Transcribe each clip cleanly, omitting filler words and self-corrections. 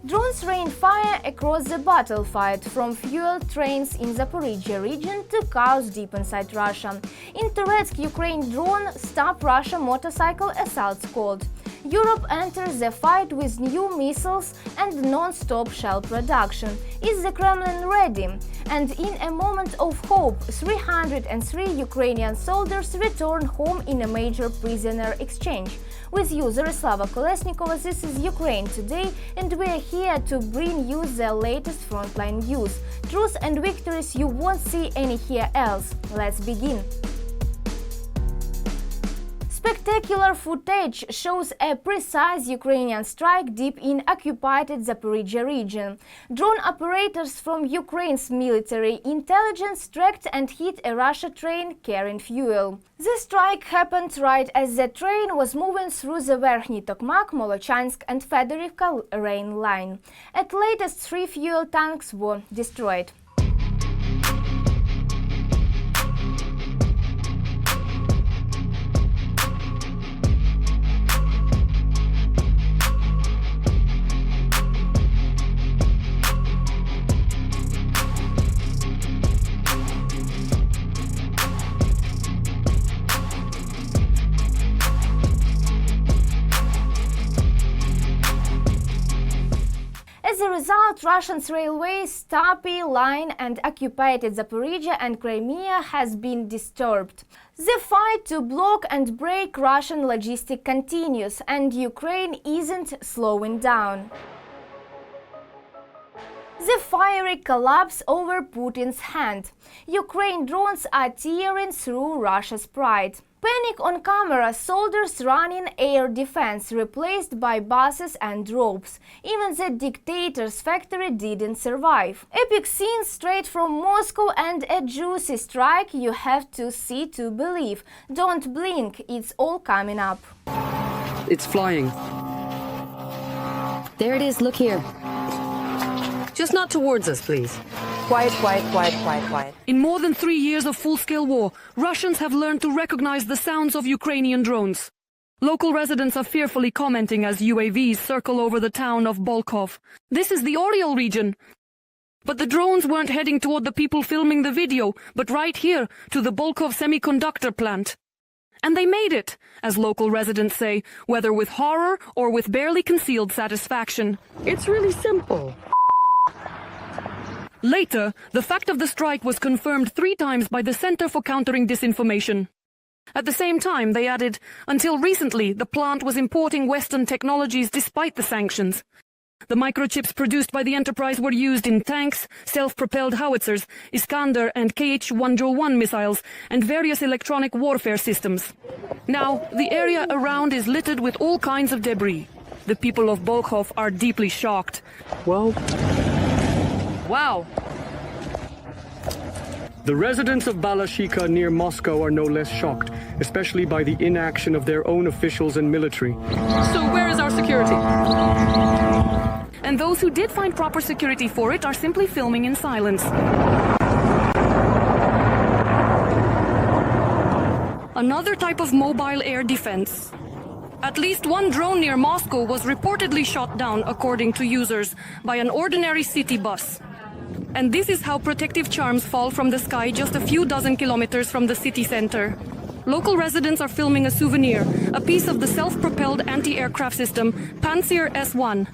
Drones rain fire across the battlefield, from fueled trains in Zaporizhia region to cars deep inside Russia. In Toretsk, Ukraine drone stop Russia motorcycle assaults called. Europe enters the fight with new missiles and non-stop shell production. Is the Kremlin ready? And in a moment of hope, 303 Ukrainian soldiers return home in a major prisoner exchange. With you, Zaroslava Kolesnikova, this is Ukraine Today, and we are here to bring you the latest frontline news. Truth and victories you won't see anywhere else. Let's begin. Spectacular footage shows a precise Ukrainian strike deep in occupied Zaporizhia region. Drone operators from Ukraine's military intelligence tracked and hit a Russia train carrying fuel. The strike happened right as the train was moving through the Verkhny Tokmak, Molochansk and Fedorivka rail line. At latest, 3 fuel tanks were destroyed. As a result, Russia's railway Stapi line and occupied Zaporizhia and Crimea has been disturbed. The fight to block and break Russian logistics continues, and Ukraine isn't slowing down. The fiery collapse over Putin's hand. Ukraine drones are tearing through Russia's pride. Panic on camera, soldiers running air defense replaced by buses and ropes. Even the dictator's factory didn't survive. Epic scenes straight from Moscow and a juicy strike you have to see to believe. Don't blink, it's all coming up. It's flying. There it is, look here. Just not towards us, please. Quiet, quiet, quiet, quiet, quiet. In more than 3 years of full-scale war, Russians have learned to recognize the sounds of Ukrainian drones. Local residents are fearfully commenting as UAVs circle over the town of Bolkhov. This is the Oriel region. But the drones weren't heading toward the people filming the video, but right here, to the Bolkhov semiconductor plant. And they made it, as local residents say, whether with horror or with barely concealed satisfaction. It's really simple. Later, the fact of the strike was confirmed 3 times by the Center for Countering Disinformation. At the same time, they added, until recently, the plant was importing Western technologies despite the sanctions. The microchips produced by the enterprise were used in tanks, self-propelled howitzers, Iskander and Kh-101 missiles, and various electronic warfare systems. Now, the area around is littered with all kinds of debris. The people of Bolkhov are deeply shocked. Well, Wow! The residents of Balashika near Moscow are no less shocked, especially by the inaction of their own officials and military. So where is our security? And those who did find proper security for it are simply filming in silence. Another type of mobile air defense. At least 1 drone near Moscow was reportedly shot down, according to users, by an ordinary city bus. And this is how protective charms fall from the sky just a few dozen kilometers from the city center. Local residents are filming a souvenir, a piece of the self-propelled anti-aircraft system Pantsir S-1.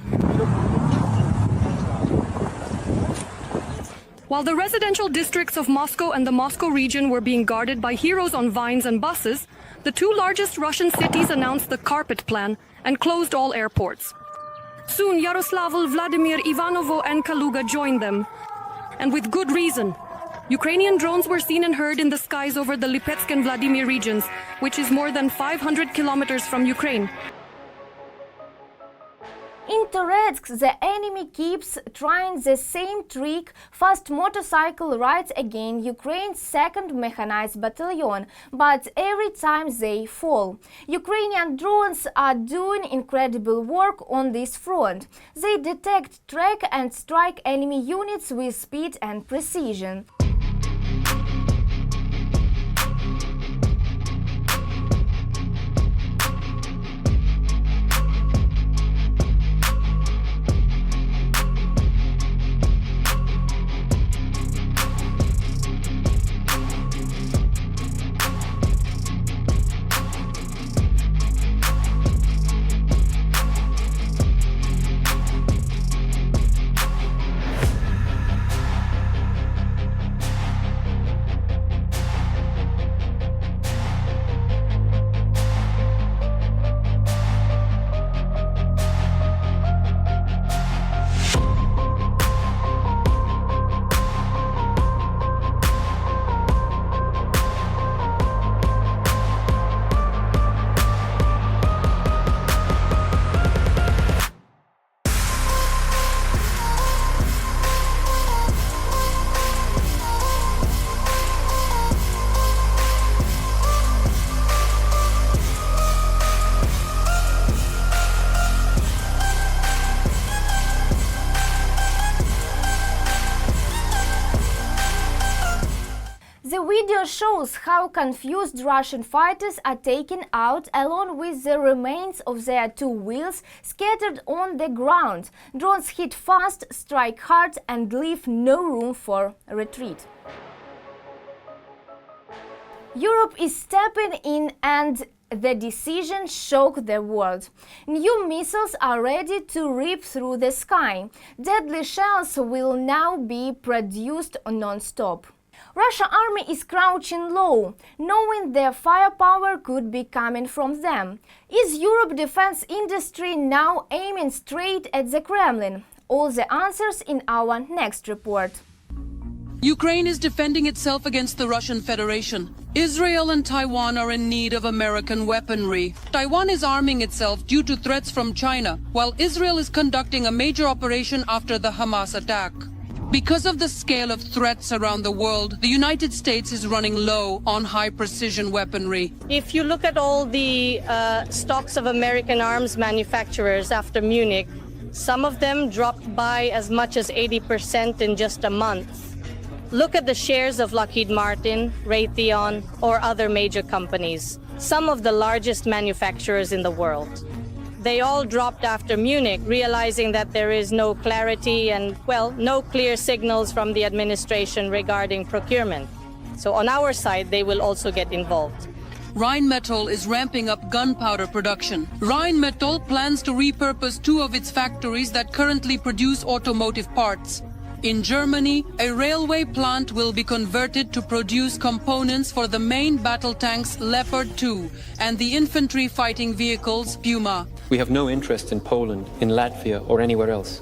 While the residential districts of Moscow and the Moscow region were being guarded by heroes on vines and buses, the 2 largest Russian cities announced the carpet plan and closed all airports. Soon Yaroslavl, Vladimir, Ivanovo and Kaluga joined them. And with good reason. Ukrainian drones were seen and heard in the skies over the Lipetsk and Vladimir regions, which is more than 500 kilometers from Ukraine. In Toretsk, the enemy keeps trying the same trick, fast motorcycle rides against Ukraine's 2nd Mechanized Battalion, but every time they fall. Ukrainian drones are doing incredible work on this front. They detect, track and strike enemy units with speed and precision. video shows how confused Russian fighters are taken out along with the remains of their two wheels scattered on the ground. Drones hit fast, strike hard and leave no room for retreat. Europe is stepping in and the decision shocked the world. New missiles are ready to rip through the sky. Deadly shells will now be produced non-stop. Russian army is crouching low, knowing their firepower could be coming from them. Is Europe defense industry now aiming straight at the Kremlin? All the answers in our next report. Ukraine is defending itself against the Russian Federation. Israel and Taiwan are in need of American weaponry. Taiwan is arming itself due to threats from China, while Israel is conducting a major operation after the Hamas attack. Because of the scale of threats around the world, the United States is running low on high-precision weaponry. If you look at all the stocks of American arms manufacturers after Munich, some of them dropped by as much as 80% in just a month. Look at the shares of Lockheed Martin, Raytheon, or other major companies, some of the largest manufacturers in the world. They all dropped after Munich, realizing that there is no clarity and, well, no clear signals from the administration regarding procurement. So on our side, they will also get involved. Rheinmetall is ramping up gunpowder production. Rheinmetall plans to repurpose two of its factories that currently produce automotive parts. In Germany, a railway plant will be converted to produce components for the main battle tanks Leopard 2 and the infantry fighting vehicles Puma. We have no interest in Poland, in Latvia or anywhere else.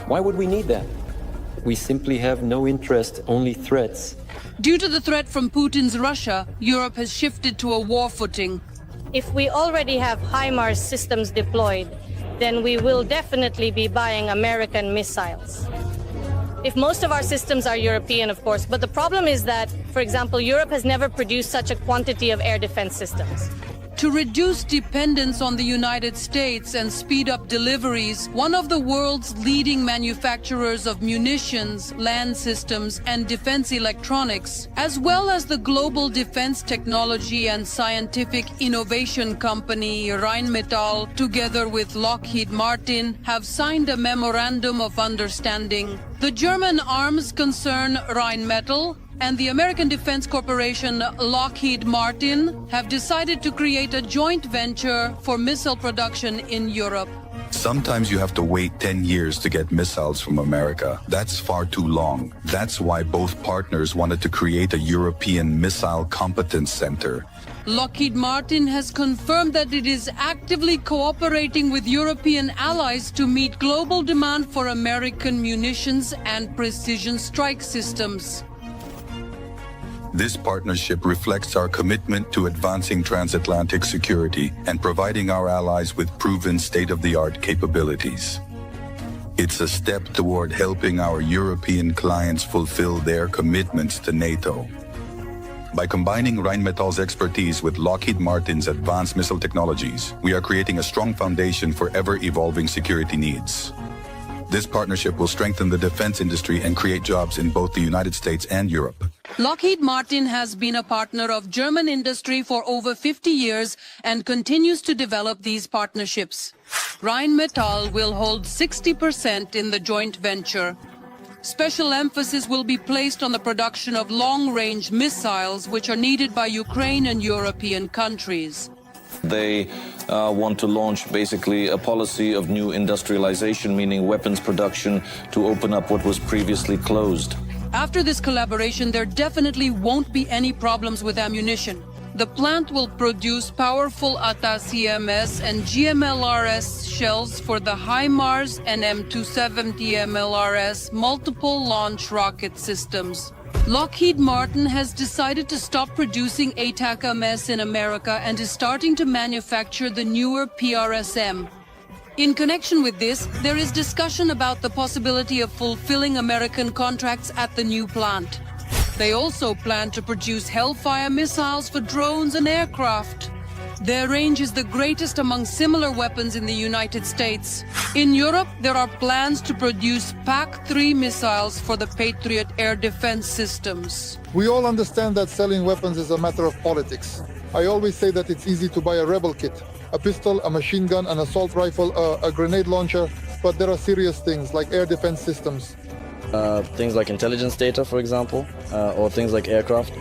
Why would we need that? We simply have no interest, only threats. Due to the threat from Putin's Russia, Europe has shifted to a war footing. If we already have HIMARS systems deployed, then we will definitely be buying American missiles. If most of our systems are European, of course, but the problem is that, for example, Europe has never produced such a quantity of air defense systems. To reduce dependence on the United States and speed up deliveries, one of the world's leading manufacturers of munitions, land systems, and defense electronics, as well as the global defense technology and scientific innovation company Rheinmetall, together with Lockheed Martin, have signed a memorandum of understanding. The German arms concern Rheinmetall and the American Defense Corporation Lockheed Martin have decided to create a joint venture for missile production in Europe. Sometimes you have to wait 10 years to get missiles from America. That's far too long. That's why both partners wanted to create a European Missile Competence Center. Lockheed Martin has confirmed that it is actively cooperating with European allies to meet global demand for American munitions and precision strike systems. This partnership reflects our commitment to advancing transatlantic security and providing our allies with proven state-of-the-art capabilities. It's a step toward helping our European clients fulfill their commitments to NATO. By combining Rheinmetall's expertise with Lockheed Martin's advanced missile technologies, we are creating a strong foundation for ever-evolving security needs. This partnership will strengthen the defense industry and create jobs in both the United States and Europe. Lockheed Martin has been a partner of German industry for over 50 years and continues to develop these partnerships. Rheinmetall will hold 60% in the joint venture. Special emphasis will be placed on the production of long-range missiles, which are needed by Ukraine and European countries. They want to launch basically a policy of new industrialization, meaning weapons production, to open up what was previously closed. After this collaboration, there definitely won't be any problems with ammunition. The plant will produce powerful ATA-CMS and GMLRS shells for the HIMARS and M270 MLRS multiple launch rocket systems. Lockheed Martin has decided to stop producing ATACMS in America and is starting to manufacture the newer PRSM. In connection with this, there is discussion about the possibility of fulfilling American contracts at the new plant. They also plan to produce Hellfire missiles for drones and aircraft. Their range is the greatest among similar weapons in the United States. In Europe, there are plans to produce PAC-3 missiles for the Patriot air defense systems. We all understand that selling weapons is a matter of politics. I always say that it's easy to buy a rebel kit, a pistol, a machine gun, an assault rifle, a grenade launcher, but there are serious things like air defense systems. Things like intelligence data, for example, or things like aircraft.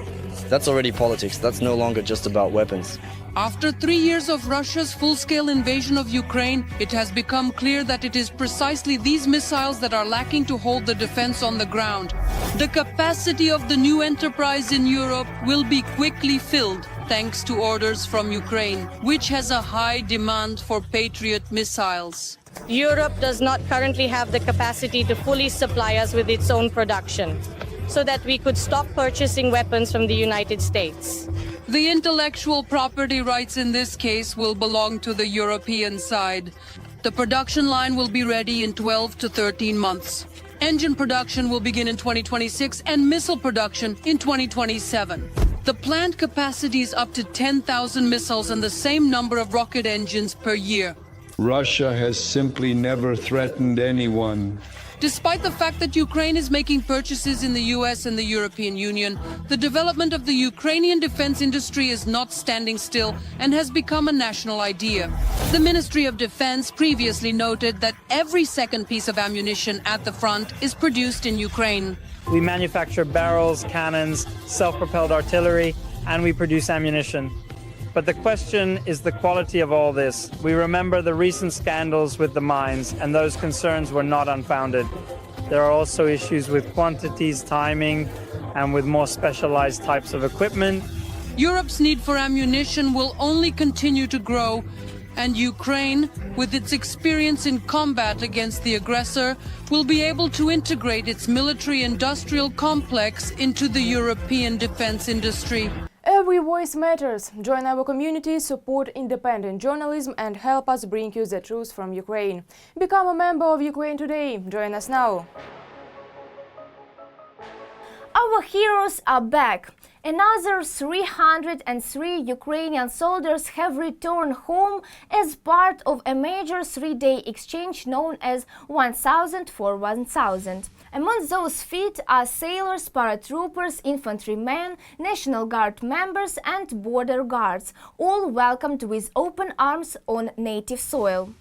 That's already politics. That's no longer just about weapons. After 3 years of Russia's full-scale invasion of Ukraine, it has become clear that it is precisely these missiles that are lacking to hold the defense on the ground. The capacity of the new enterprise in Europe will be quickly filled thanks to orders from Ukraine, which has a high demand for Patriot missiles. Europe does not currently have the capacity to fully supply us with its own production, so that we could stop purchasing weapons from the United States. The intellectual property rights in this case will belong to the European side. The production line will be ready in 12 to 13 months. Engine production will begin in 2026 and missile production in 2027. The plant capacity is up to 10,000 missiles and the same number of rocket engines per year. Russia has simply never threatened anyone. Despite the fact that Ukraine is making purchases in the US and the European Union, the development of the Ukrainian defense industry is not standing still and has become a national idea. The Ministry of Defense previously noted that every second piece of ammunition at the front is produced in Ukraine. We manufacture barrels, cannons, self-propelled artillery, and we produce ammunition. But the question is the quality of all this. We remember the recent scandals with the mines, and those concerns were not unfounded. There are also issues with quantities, timing, and with more specialized types of equipment. Europe's need for ammunition will only continue to grow, and Ukraine, with its experience in combat against the aggressor, will be able to integrate its military-industrial complex into the European defense industry. Every voice matters. Join our community, support independent journalism and help us bring you the truth from Ukraine. Become a member of Ukraine Today. Join us now. Our heroes are back. Another 303 Ukrainian soldiers have returned home as part of a major three-day exchange known as 1000 for 1000. Among those feat are sailors, paratroopers, infantrymen, National Guard members and border guards, all welcomed with open arms on native soil.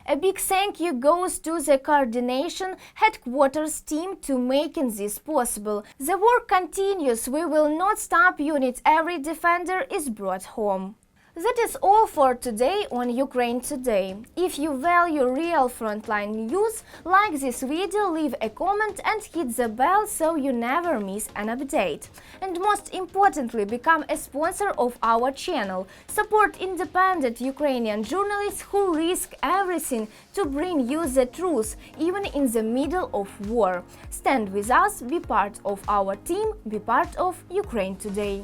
A big thank you goes to the coordination headquarters team to making this possible. The work continues. We will not stop units. Every defender is brought home. That is all for today on Ukraine Today. If you value real frontline news, like this video, leave a comment and hit the bell so you never miss an update. And most importantly, become a sponsor of our channel. Support independent Ukrainian journalists who risk everything to bring you the truth, even in the middle of war. Stand with us, be part of our team, be part of Ukraine Today.